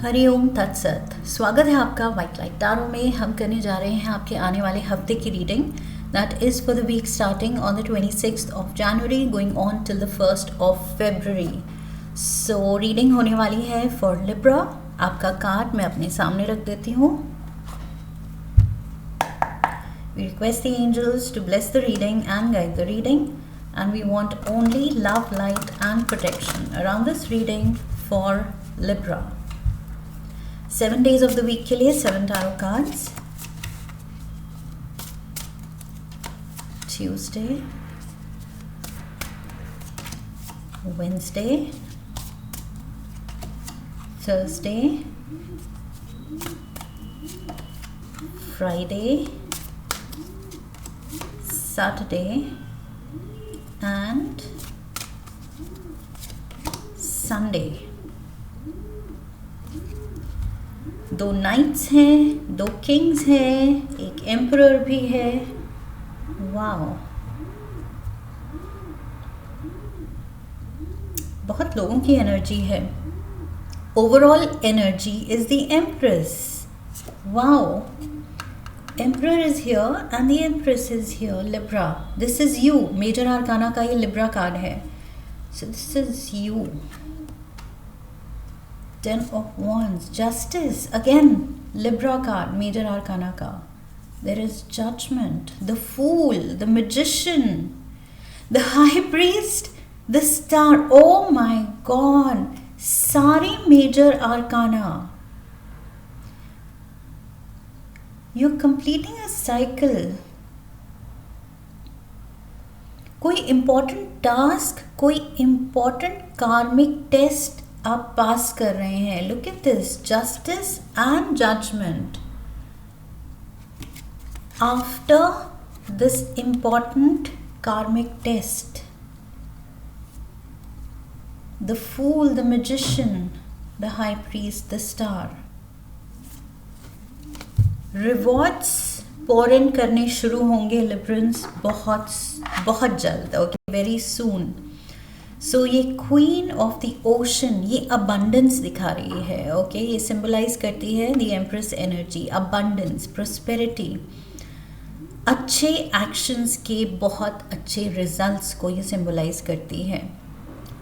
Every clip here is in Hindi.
हरिओम तत्सत। स्वागत है आपका वाइट लाइट टारो में। हम करने जा रहे हैं आपके आने वाले हफ्ते की reading that is for the week starting on the 26th of January going on till the 1st of February. So reading होने वाली है फॉर लिब्रा। आपका कार्ड मैं अपने सामने रख देती हूँ। We request the angels to bless the reading and guide the reading, and we want only love, light and protection around this reading for Libra. 7 days of the week के लिए 7 tarot cards. Tuesday, Wednesday, Thursday, Friday, Saturday and Sunday. 2 nights हैं, 2 किंग्स हैं, एक एम्परर भी है। वाओ, बहुत लोगों की एनर्जी है। Overall energy is the empress. Wow, emperor is here and the empress is here. Libra, this is you. Major arcana का ये लिब्रा कार्ड है। So this is you. 10 of Wands, Justice, again Libra card, Major Arcana का. There is Judgment, the Fool, the Magician, the High Priest, the Star. Oh my God, सारी Major Arcana. You're completing a cycle. कोई important task, कोई important karmic test आप पास कर रहे हैं। Look at this, justice and judgement. After this important karmic test, the fool, the magician, the high priest, the star. Rewards pour in करने शुरू होंगे लिब्रंस बहुत बहुत जल्द। Okay, very soon. सो ये क्वीन ऑफ द ओशन, ये अबंडेंस दिखा रही है। ओके, ये सिंबलाइज करती है the empress energy, abundance, prosperity, अच्छे एक्शंस के बहुत अच्छे रिजल्ट्स को ये सिंबलाइज करती है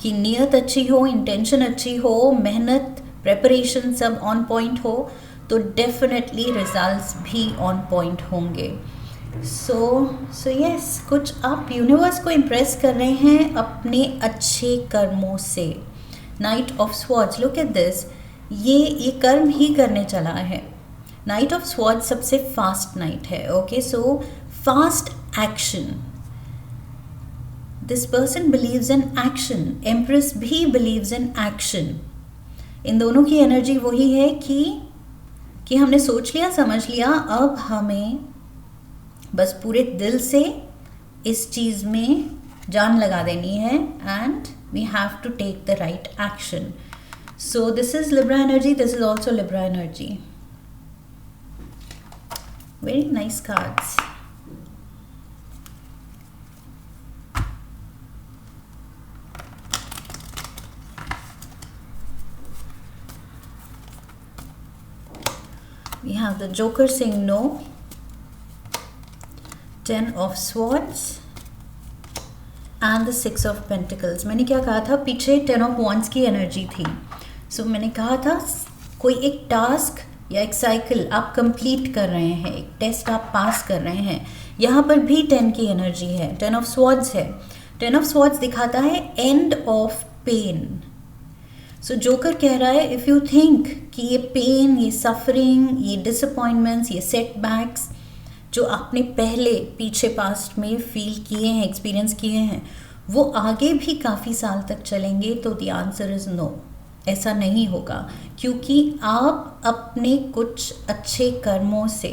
कि नीयत अच्छी हो, इंटेंशन अच्छी हो, मेहनत, प्रेपरेशन सब ऑन पॉइंट हो तो डेफिनेटली रिजल्ट्स भी ऑन पॉइंट होंगे। सो यस, कुछ आप यूनिवर्स को इम्प्रेस कर रहे हैं अपने अच्छे कर्मों से। Night of swords, look at this, ये कर्म ही करने चला है। नाइट ऑफ स्वॉर्ड्स सबसे फास्ट नाइट है। Okay, so fast action. This person believes in action, empress भी बिलीव्स इन एक्शन। इन दोनों की एनर्जी वही है कि हमने सोच लिया, समझ लिया, अब हमें बस पूरे दिल से इस चीज़ में जान लगा देनी है and we have to take the right action. So this is Libra energy, this is also Libra energy. Very nice cards. We have the Joker saying no, 10 of Swords and the 6 of Pentacles. मैंने क्या कहा था, पीछे 10 of Wands की एनर्जी थी। सो मैंने कहा था कोई एक टास्क या एक साइकिल आप कंप्लीट कर रहे हैं, एक टेस्ट आप पास कर रहे हैं। यहाँ पर भी 10 की एनर्जी है, 10 of Swords है। 10 of Swords दिखाता है end of pain. So joker कह रहा है इफ़ यू थिंक कि ये पेन, ये सफरिंग, ये डिसअपॉइंटमेंट्स, ये सेटबैक्स जो आपने पहले पीछे पास्ट में फील किए हैं, एक्सपीरियंस किए हैं, वो आगे भी काफ़ी साल तक चलेंगे, तो द आंसर इज़ नो। ऐसा नहीं होगा क्योंकि आप अपने कुछ अच्छे कर्मों से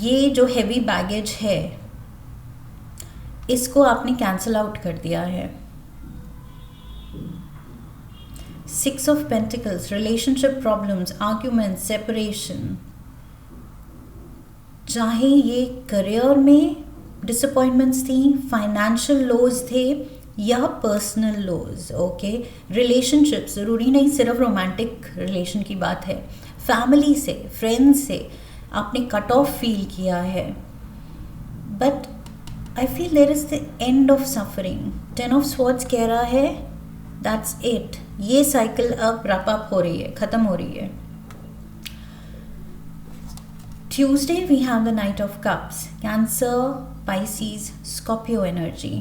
ये जो हैवी बैगेज है इसको आपने कैंसल आउट कर दिया है। 6 of Pentacles, relationship problems, argument, separation. चाहे ये करियर में डिसअपॉइंटमेंट्स थी, फाइनेंशियल लॉस थे, या पर्सनल लॉज, ओके। रिलेशनशिप्स, ज़रूरी नहीं सिर्फ रोमांटिक रिलेशन की बात है, फैमिली से, फ्रेंड्स से आपने कट ऑफ फील किया है, but I feel there is the end of suffering. 10 of Swords कह रहा है दैट्स इट, ये साइकिल अब रैप अप हो रही है, ख़त्म हो रही है। Tuesday we have the Knight of Cups, Cancer, Pisces, Scorpio energy.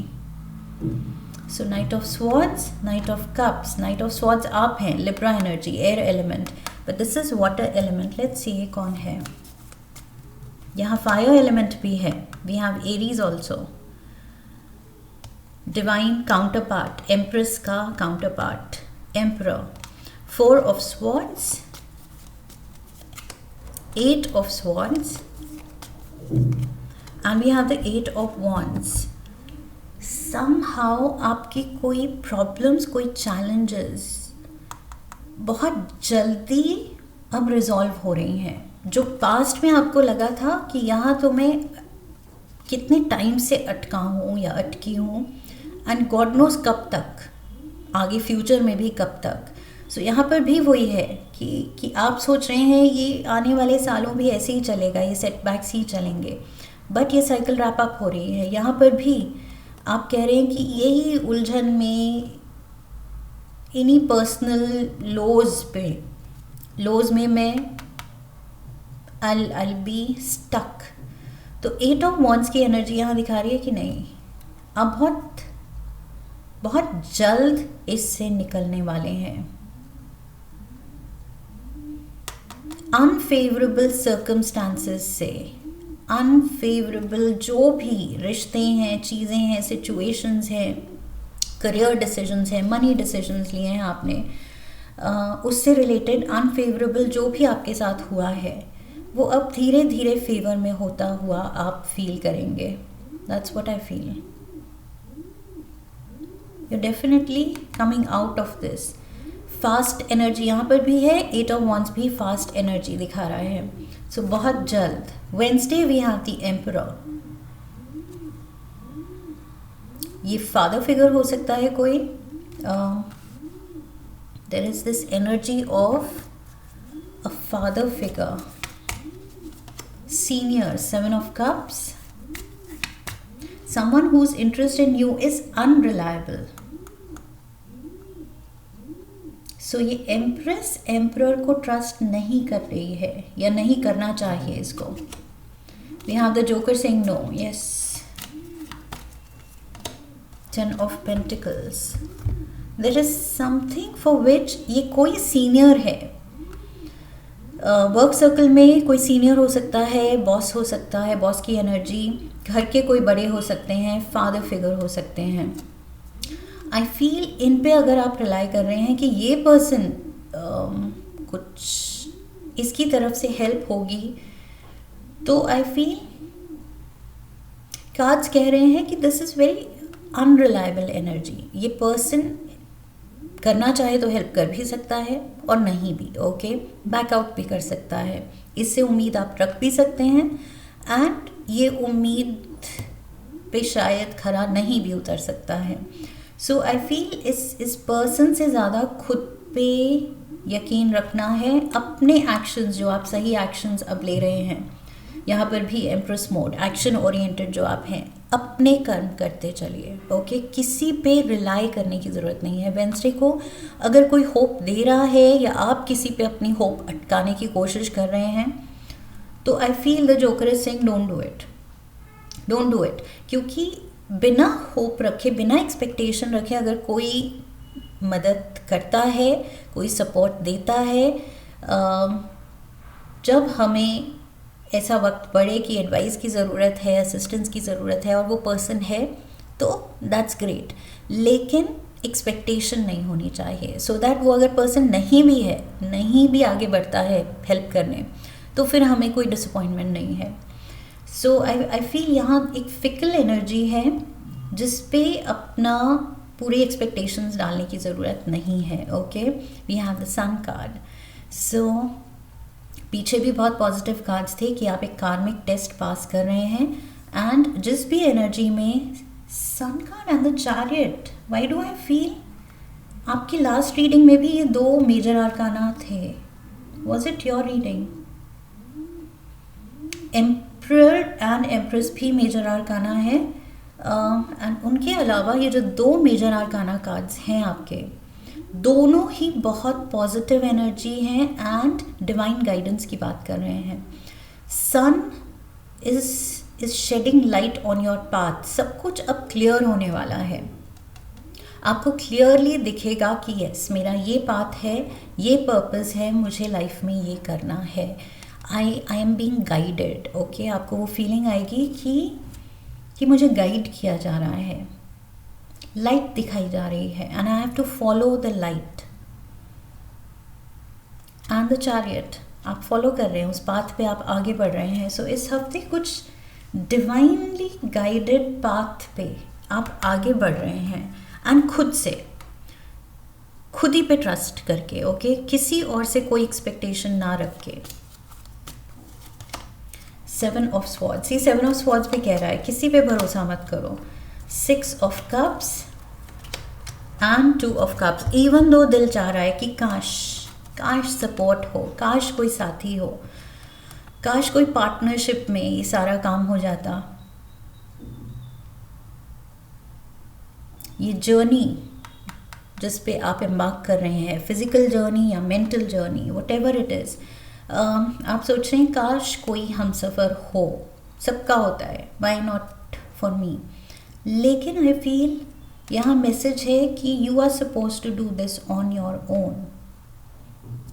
So Knight of Swords, Knight of Cups, Knight of Swords आप हैं, Libra energy, air element, but this is water element. Let's see ये कौन है। यहाँ fire element भी है, we have Aries also, divine counterpart, Empress का counterpart, Emperor, 4 of Swords, 8 of Swords, and we have the 8 of Wands. Somehow आपकी कोई problems, कोई challenges बहुत जल्दी अब रिजॉल्व हो रही हैं। जो पास्ट में आपको लगा था कि यहाँ तो मैं कितने टाइम से अटका हूँ या अटकी हूँ, एंड गॉड नोज कब तक, आगे फ्यूचर में भी कब तक। सो यहाँ पर भी वही है कि आप सोच रहे हैं ये आने वाले सालों भी ऐसे ही चलेगा, ये सेटबैक्स ही चलेंगे, बट ये साइकिल रैप अप हो रही है। यहाँ पर भी आप कह रहे हैं कि यही उलझन में, इन्हीं पर्सनल लॉज में मैं I'll be stuck। तो 8 ऑफ वॉन्ड्स की एनर्जी यहाँ दिखा रही है कि नहीं, अब बहुत बहुत जल्द इससे निकलने वाले हैं। अनफेवरेबल सर्कमस्टांसेस से, अनफेवरेबल जो भी रिश्ते हैं, चीज़ें हैं, सिचुएशंस हैं, करियर डिसीजंस हैं, मनी डिसीजंस लिए हैं आपने, उससे रिलेटेड अनफेवरेबल जो भी आपके साथ हुआ है वो अब धीरे धीरे फेवर में होता हुआ आप फील करेंगे। That's what I feel. You definitely coming out of this. Fast energy यहाँ पर भी है, 8 ऑफ वॉन्ड्स भी फास्ट एनर्जी दिखा रहा है। सो बहुत जल्द। Wednesday we have the emperor. ये फादर फिगर हो सकता है कोई, there is this energy of a father figure. Senior, 7 of Cups. Someone who's interested in you is unreliable. So ये एम्प्रेस एम्परर को ट्रस्ट नहीं कर रही है या नहीं करना चाहिए इसको। We have the Joker saying no. Yes. 10 of Pentacles. There is something for which ये कोई सीनियर है। वर्क सर्कल में कोई सीनियर हो सकता है, बॉस हो सकता है, बॉस की एनर्जी, घर के कोई बड़े हो सकते हैं, फादर फिगर हो सकते हैं। आई फील इन पे अगर आप रिलाई कर रहे हैं कि ये पर्सन कुछ इसकी तरफ से हेल्प होगी, तो आई फील कार्ड्स कह रहे हैं कि this is very unreliable energy. ये पर्सन करना चाहे तो हेल्प कर भी सकता है और नहीं भी, ओके, बैकआउट भी कर सकता है। इससे उम्मीद आप रख भी सकते हैं, एंड ये उम्मीद पे शायद खरा नहीं भी उतर सकता है। सो आई फील इस पर्सन से ज़्यादा खुद पे यकीन रखना है, अपने एक्शंस जो आप सही एक्शंस अब ले रहे हैं, यहाँ पर भी एम्प्रेस मोड, एक्शन ओरिएंटेड जो आप हैं, अपने कर्म करते चलिए, ओके। किसी पे रिलाई करने की ज़रूरत नहीं है। वेंसडे को अगर कोई होप दे रहा है या आप किसी पे अपनी होप अटकाने की कोशिश कर रहे हैं, तो I feel the joker is saying don't do it, don't do it. क्योंकि बिना होप रखे, बिना एक्सपेक्टेशन रखे अगर कोई मदद करता है, कोई सपोर्ट देता है, जब हमें ऐसा वक्त पड़े कि एडवाइस की ज़रूरत है, असिस्टेंस की ज़रूरत है और वो पर्सन है, तो दैट्स ग्रेट, लेकिन एक्सपेक्टेशन नहीं होनी चाहिए। सो दैट वो अगर पर्सन नहीं भी है, नहीं भी आगे बढ़ता है हेल्प करने, तो फिर हमें कोई डिसअपॉइंटमेंट नहीं है। सो आई फील यहाँ एक फिकल एनर्जी है जिस पे अपना पूरी एक्सपेक्टेशंस डालने की ज़रूरत नहीं है, okay. We have the sun card. So पीछे भी बहुत पॉजिटिव कार्ड्स थे कि आप एक कार्मिक टेस्ट पास कर रहे हैं, एंड जिस भी एनर्जी में sun card and the chariot. Why do I feel आपकी लास्ट रीडिंग में भी ये दो मेजर आर्काना थे. Was it your reading? Emperor and empress भी मेजर आर्काना है. एंड उनके अलावा ये जो दो मेजर आर्काना कार्ड्स हैं आपके, दोनों ही बहुत पॉजिटिव एनर्जी हैं एंड डिवाइन गाइडेंस की बात कर रहे हैं. Sun is shedding light on your path. सब कुछ अब क्लियर होने वाला है. आपको क्लियरली दिखेगा कि यस, मेरा ये पाथ है, ये पर्पस है, मुझे लाइफ में ये करना है. I am being guided. Okay, आपको वो फीलिंग आएगी कि मुझे गाइड किया जा रहा है, लाइट दिखाई जा रही है and I have to follow the light. And the chariot, आप फॉलो कर रहे हैं उस पाथ पे, आप आगे बढ़ रहे हैं. सो इस हफ्ते कुछ डिवाइनली गाइडेड पाथ पे आप आगे बढ़ रहे हैं एंड खुद ही पे ट्रस्ट करके. ओके, किसी और से कोई एक्सपेक्टेशन ना रख के. 7 ऑफ स्वॉर्ड्स, ये 7 ऑफ स्वॉर्ड्स पे कह रहा है किसी पे भरोसा मत करो. 6 of cups and 2 of cups. Even though दिल चाह रहा है कि काश सपोर्ट हो, काश कोई साथी हो, काश कोई पार्टनरशिप में ये सारा काम हो जाता. ये जर्नी जिस पे आप एम्बार्क कर रहे हैं, फिजिकल जर्नी या mental journey, what ever it is, आप सोच रहे हैं काश कोई हमसफ़र हो. सबका होता है, वाई नॉट फॉर मी. लेकिन आई फील यहाँ मैसेज है कि you are suppose to do this on your own.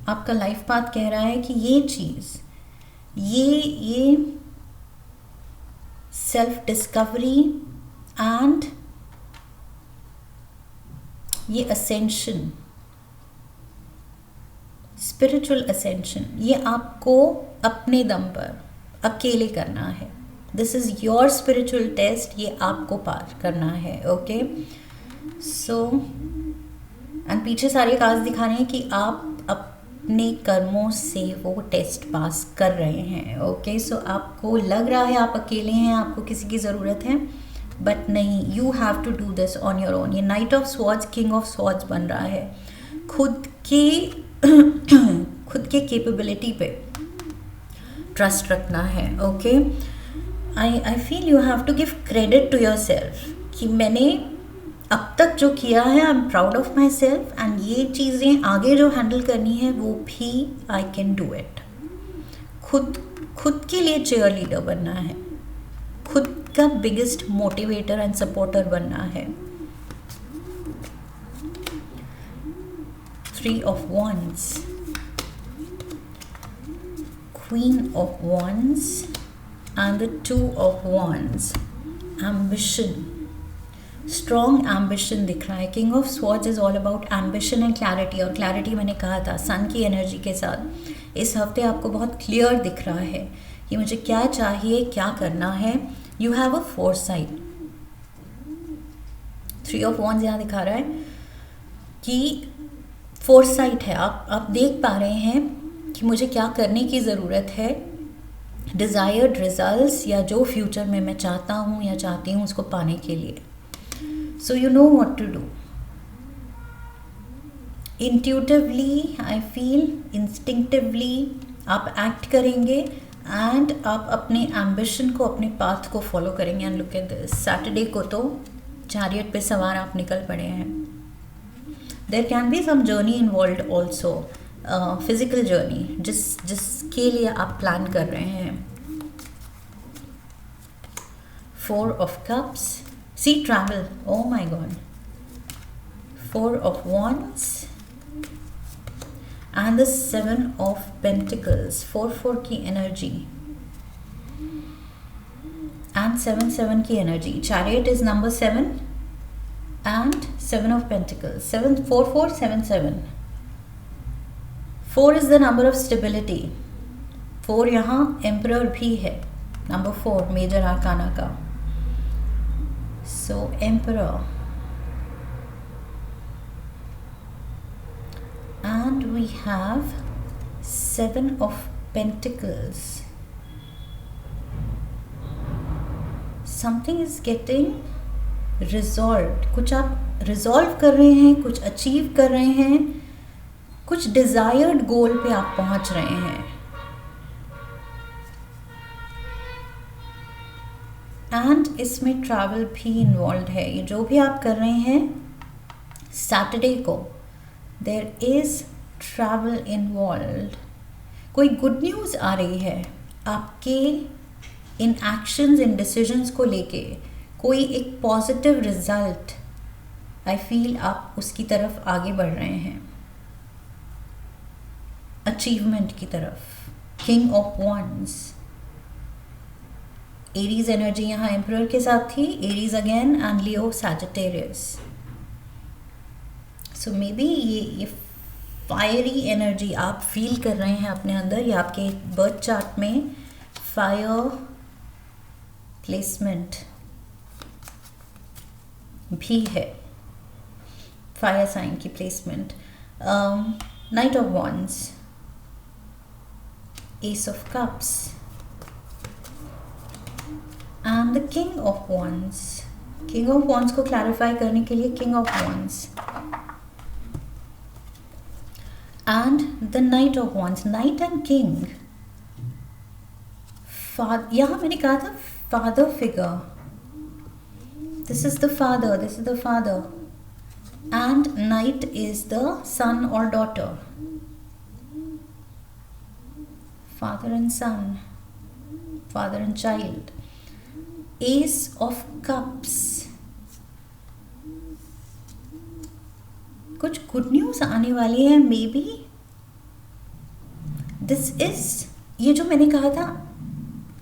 आपका लाइफ पाथ कह रहा है कि ये चीज़, ये सेल्फ डिस्कवरी एंड ये असेंशन, स्पिरिचुअल असेंशन, ये आपको अपने दम पर अकेले करना है. This is your spiritual test, ये आपको पार करना है. ओके, सो एंड पीछे सारे कार्ड्स दिखा रहे हैं कि आप अपने कर्मों से वो टेस्ट पास कर रहे हैं. ओके, सो आपको लग रहा है आप अकेले हैं, आपको किसी की ज़रूरत है, बट नहीं, you have to do this on your own. ये knight of swords king of swords बन रहा है. खुद के कैपेबिलिटी पे ट्रस्ट रखना है. Okay, I feel you have to give credit to yourself कि मैंने अब तक जो किया है, I am proud of myself and ये चीज़ें आगे जो हैंडल करनी है वो भी आई कैन डू इट. खुद के लिए चेयर लीडर बनना है, खुद का बिगेस्ट मोटिवेटर एंड सपोर्टर बनना है. 3 of Wands, Queen of Wands and the 2 of Wands. Ambition, strong ambition दिख रहा है. King of Swords is all about ambition and clarity. और clarity मैंने कहा था सन की एनर्जी के साथ इस हफ्ते आपको बहुत क्लियर दिख रहा है कि मुझे क्या चाहिए, क्या करना है. You have a foresight. 3 of Wands यहाँ दिखा रहा है कि फोरसाइट है. आप देख पा रहे हैं कि मुझे क्या करने की ज़रूरत है. डिज़ायर्ड रिजल्ट्स या जो फ्यूचर में मैं चाहता हूँ या चाहती हूँ उसको पाने के लिए. So you know what to do. Intuitively I feel, instinctively आप एक्ट करेंगे एंड आप अपने एम्बिशन को, अपने पाथ को फॉलो करेंगे. And look at this, Saturday को तो चैरियट पे सवार आप निकल पड़े हैं. There can be some journey involve also, physical journey जिसके लिए आप प्लान कर रहे हैं. 4 of Cups, see travel, oh my god. 4 of Wands and the 7 of Pentacles. 4 की एनर्जी and 7 की energy. Chariot is number 7 and 7 of Pentacles. 7 4 4 7 7. 4 is the number of stability. 4 यहाँ Emperor भी है, number 4 मेजर आर्काना का. So Emperor and we have 7 of Pentacles. Something is getting resolve, कुछ आप रिजॉल्व कर रहे हैं, कुछ अचीव कर रहे हैं, कुछ डिजायर्ड गोल पे आप पहुंच रहे हैं। एंड इसमें ट्रैवल भी इन्वॉल्व है। ये जो भी आप कर रहे हैं सैटरडे को, देयर इज ट्रैवल इन्वॉल्व। कोई गुड न्यूज़ आ रही है आपके इन एक्शंस, इन डिसीजंस को लेके, कोई एक पॉजिटिव रिजल्ट, आई फील आप उसकी तरफ आगे बढ़ रहे हैं, अचीवमेंट की तरफ। King of wands, Aries energy यहाँ एम्परर के साथ थी, Aries again and Leo Sagittarius. So may B ये फायरी एनर्जी आप फील कर रहे हैं अपने अंदर, या आपके बर्थ चार्ट में फायर प्लेसमेंट भी है, फायर साइन की placement. Night of wands, S of cups and the king of wands. King of wands को क्लैरिफाई करने के लिए king of wands and the night of wands, knight and king. यहाँ मैंने कहा था father figure, this is the father, this is the father, and knight is the son और daughter, father and son, father and child. Ace of cups, कुछ गुड न्यूज आने वाली है। मे बी दिस इज, ये जो मैंने कहा था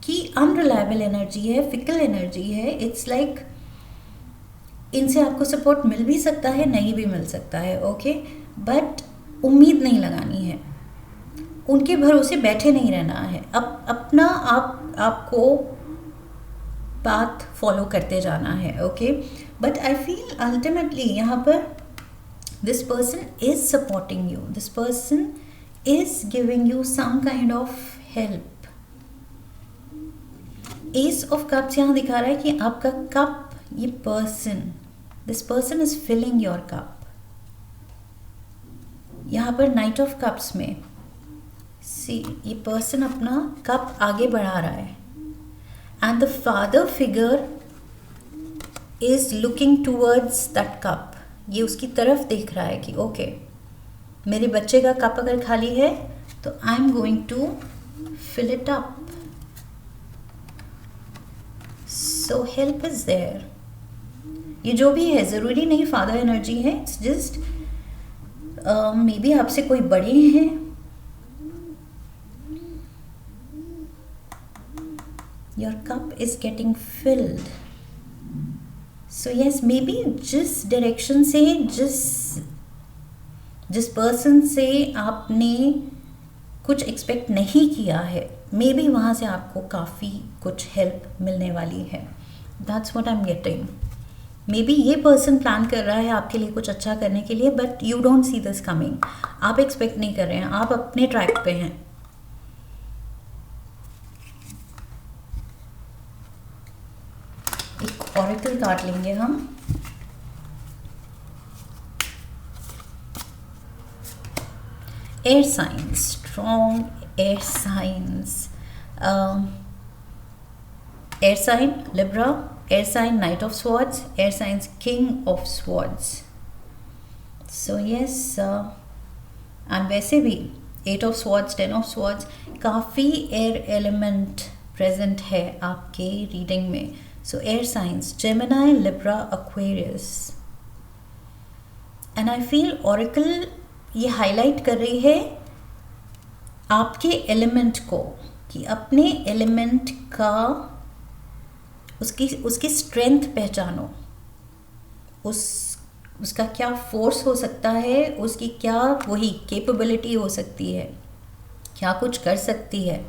कि अनरिलायबल एनर्जी है, फिकल एनर्जी है, इट्स लाइक इनसे आपको सपोर्ट मिल भी सकता है, नहीं भी मिल सकता है, ओके, बट उम्मीद नहीं लगानी है, उनके भरोसे बैठे नहीं रहना है, अपना आपको पाथ फॉलो करते जाना है, okay. But I feel ultimately यहाँ पर this person is supporting you, this person is giving you some kind of help. Ace of cups यहाँ दिखा रहा है कि आपका कप, ये person, this person is filling your cup. यहाँ पर नाइट ऑफ कप्स में सी, ये पर्सन अपना कप आगे बढ़ा रहा है, and the father figure is looking towards that cup, ये उसकी तरफ देख रहा है कि ओके, मेरे बच्चे का कप अगर खाली है तो I am going to fill it up, so help is there. ये जो भी है ज़रूरी नहीं फादर एनर्जी है, इट्स जस्ट मे बी आपसे कोई बड़े हैं, your cup is getting filled. So yes, maybe जिस डायरेक्शन से, जिस पर्सन से आपने कुछ एक्सपेक्ट नहीं किया है, मे बी वहाँ से आपको काफ़ी कुछ हेल्प मिलने वाली है। That's what I'm getting. May be ये पर्सन प्लान कर रहा है आपके लिए कुछ अच्छा करने के लिए, but you don't see this coming, आप एक्सपेक्ट नहीं कर रहे हैं, आप अपने ट्रैक पे हैं। ऑरेकल कार्ड लेंगे हम। Air signs, strong air signs, air sign Libra, air sign knight of Swords, air signs king of Swords. So yes, and वैसे भी 8 ऑफ स्वॉर्ड्स, 10 ऑफ स्वॉर्ड्स, काफ़ी एयर एलिमेंट प्रेजेंट है आपके रीडिंग में। So air signs, Gemini, Libra, Aquarius, and I feel Oracle ये हाईलाइट कर रही है आपके एलिमेंट को, कि अपने एलिमेंट का उसकी स्ट्रेंथ पहचानो, उसका क्या फोर्स हो सकता है, उसकी क्या वही कैपेबिलिटी हो सकती है, क्या कुछ कर सकती है,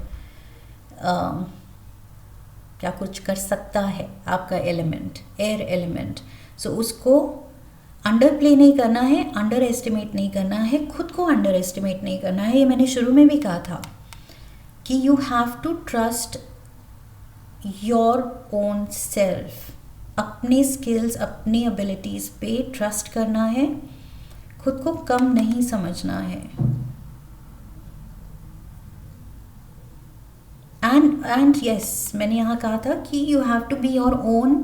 क्या कुछ कर सकता है आपका एलिमेंट, एयर एलिमेंट। सो उसको अंडर प्ले नहीं करना है, अंडर एस्टिमेट नहीं करना है, खुद को अंडर एस्टिमेट नहीं करना है। ये मैंने शुरू में भी कहा था कि you have to trust your own self, अपने स्किल्स, अपनी एबिलिटीज़ पे ट्रस्ट करना है, खुद को कम नहीं समझना है। एंड यस, मैंने यहाँ कहा था कि you have to be your own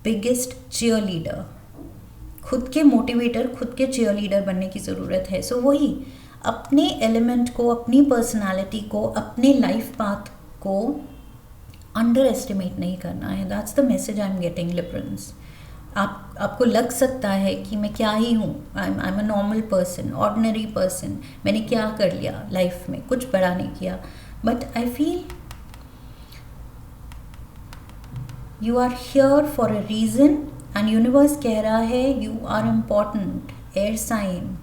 biggest cheerleader. खुद के मोटिवेटर, खुद के चीयर लीडर बनने की ज़रूरत है। सो वही अपने एलिमेंट को, अपनी पर्सनालिटी को, अपने लाइफ पाथ को अंडर एस्टिमेट नहीं करना है। That's the message I am getting Librans. आपको लग सकता है कि मैं क्या ही हूँ, I am a normal person, ordinary person, मैंने क्या कर लिया लाइफ में, कुछ बड़ा नहीं किया। But I feel you are here for a reason and universe कह रहा है you are important. Air sign,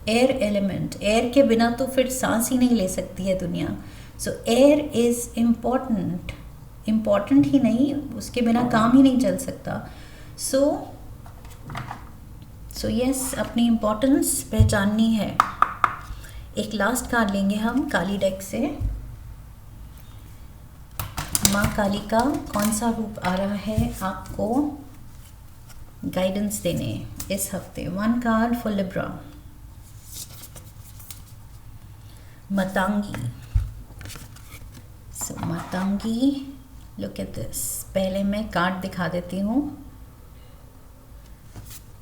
air element, air के बिना तो फिर सांस ही नहीं ले सकती है दुनिया। So air is important, important ही नहीं, उसके बिना काम ही नहीं चल सकता। सो यस, अपनी इम्पोर्टेंस पहचाननी है। एक लास्ट कार्ड लेंगे हम काली डेक से। माँ काली का कौन सा रूप आ रहा है आपको गाइडेंस देने इस हफ्ते? One card for Libra, Matangi. So Matangi, look at this. पहले मैं कार्ड दिखा देती हूँ।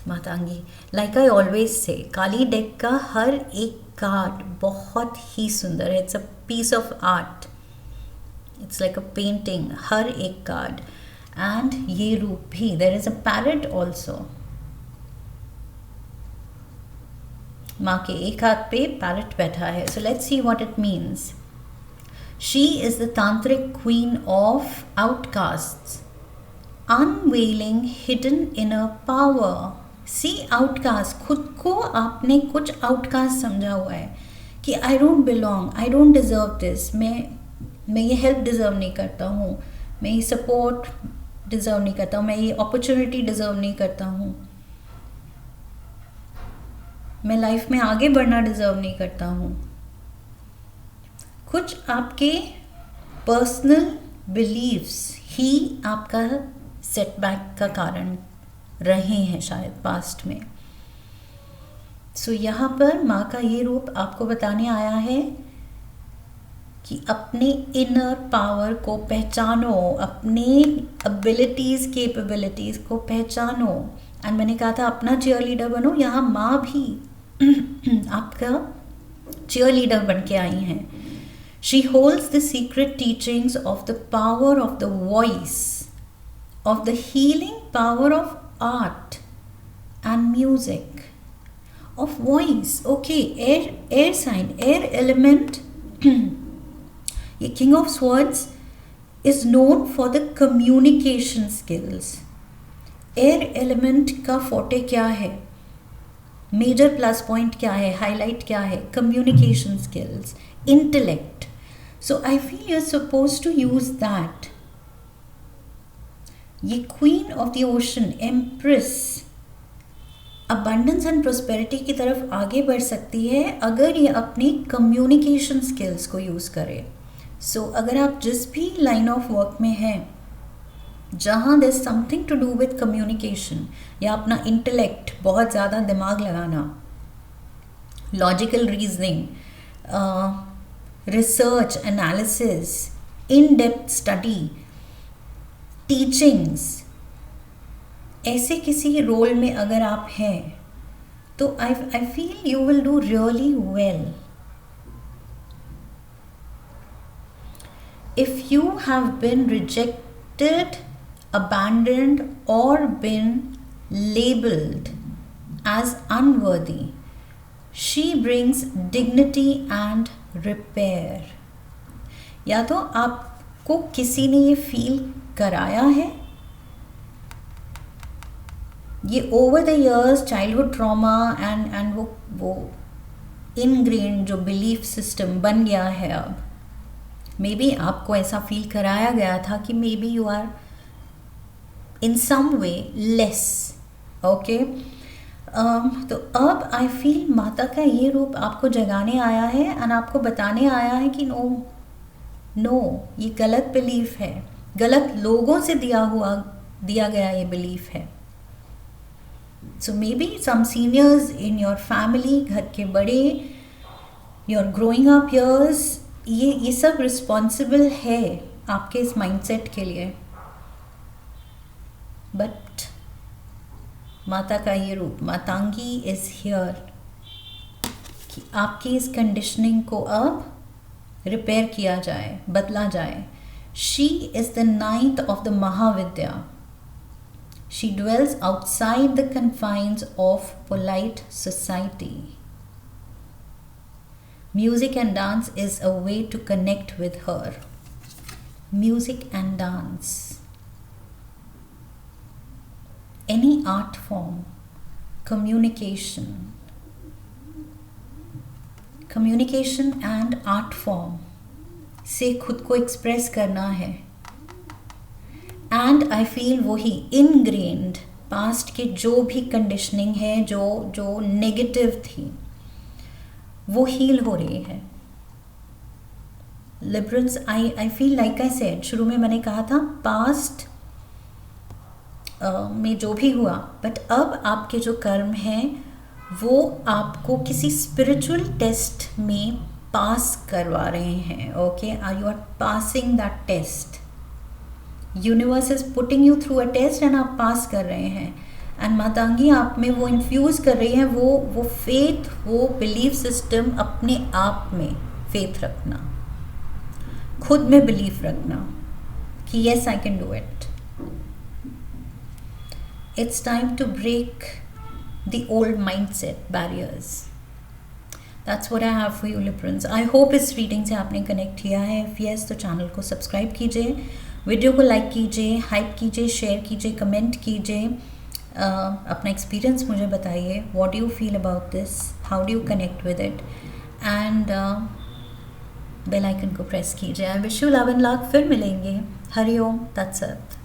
Matangi, like I always say, Kali deck का हर एक कार्ड बहुत ही सुंदर है। It's a piece of art, it's like a painting, हर एक कार्ड। एंड ये रूप भी, there is a parrot also. माँ के एक हाथ पे पैरेट बैठा है। So let's see what it means. She is the tantric queen of outcasts, unveiling hidden inner power. See outcast, खुद को आपने कुछ आउटकास्ट समझा हुआ है कि I don't belong, I don't deserve this, मैं ये हेल्प डिज़र्व नहीं करता हूँ, मैं ये सपोर्ट डिज़र्व नहीं करता हूँ, मैं ये अपॉर्चुनिटी डिज़र्व नहीं करता हूँ, मैं लाइफ में आगे बढ़ना डिज़र्व नहीं करता हूँ। कुछ आपके पर्सनल बिलीव्स ही आपका सेटबैक का कारण रहे हैं शायद पास्ट में। सो यहाँ पर माँ का ये रूप आपको बताने आया है कि अपने इनर पावर को पहचानो, अपने एबिलिटीज़, कैपेबिलिटीज़ को पहचानो। एंड मैंने कहा था अपना चीयर लीडर बनो। यहाँ माँ भी आपका चीयर लीडर बन के आई हैं। She holds the secret teachings of the power of the voice, of the healing power of art and music, of voice. Okay, air sign, air element. ये king of swords is known for the communication skills. Air element का फोटे क्या है, मेजर प्लस पॉइंट क्या है, हाईलाइट क्या है? Communication skills, intellect. So I feel you are suppose to use that. ये queen of the ocean, empress, abundance and prosperity की तरफ आगे बढ़ सकती है अगर ये अपनी कम्युनिकेशन स्किल्स को यूज़ करे। सो अगर आप जिस भी लाइन ऑफ वर्क में हैं जहाँ there something to do with communication, या अपना इंटेलेक्ट, बहुत ज़्यादा दिमाग लगाना, logical reasoning, research, analysis, in depth study, teachings, ऐसे किसी रोल में अगर आप हैं तो I feel you will do really well. If you have been rejected, abandoned, or been labeled as unworthy, she brings dignity and repair. या तो आपको किसी ने ये फील कराया है, ये over the years childhood trauma and वो इनग्रेन्ड जो बिलीफ सिस्टम बन गया है अब, मे बी आपको ऐसा फील कराया गया था कि maybe you are in some way less. Okay, तो अब आई फील माता का ये रूप आपको जगाने आया है एंड आपको बताने आया है कि नो, ये गलत बिलीफ है, गलत लोगों से दिया हुआ दिया गया ये बिलीफ है. So may be some seniors in your family, घर के बड़े, योर ग्रोइंग अप ईयर्स, ये सब रिस्पॉन्सिबल है आपके इस माइंडसेट के लिए. बट माता का ये रूप मातांगी इज हियर कि आपकी इस कंडीशनिंग को अब रिपेयर किया जाए, बदला जाए. She is the 9th of the Mahavidya. She dwells outside the confines of polite society. Music and dance is a way to connect with her. Music and dance. Any art form, communication and art form से खुद को एक्सप्रेस करना है. एंड आई फील वही इनग्रेन्ड पास्ट के जो भी कंडीशनिंग है, जो नेगेटिव थी, वो हील हो रही है. Liberals, I feel like I said, शुरू में मैंने कहा था पास्ट में जो भी हुआ, बट अब आपके जो कर्म हैं वो आपको किसी स्पिरिचुअल टेस्ट में पास करवा रहे हैं. Okay, you are passing that test. Universe is putting you through a test and आप पास कर रहे हैं. एंड मातांगी आप में वो इन्फ्यूज़ कर रही है वो फेथ, वो बिलीफ सिस्टम, अपने आप में फेथ रखना, खुद में बिलीफ रखना कि yes I can do it. It's time to break the old mindset barriers. That's what I have for you Librans. I hope इस रीडिंग से आपने कनेक्ट किया है. इफ यस तो चैनल को सब्सक्राइब कीजिए, वीडियो को लाइक कीजिए, हाइप कीजिए, शेयर कीजिए, कमेंट कीजिए, अपना एक्सपीरियंस मुझे बताइए. What do you feel about this, how do you connect with it, and bell icon को प्रेस कीजिए. I wish you love and luck. फिर मिलेंगे. हरि ओम तत्सत.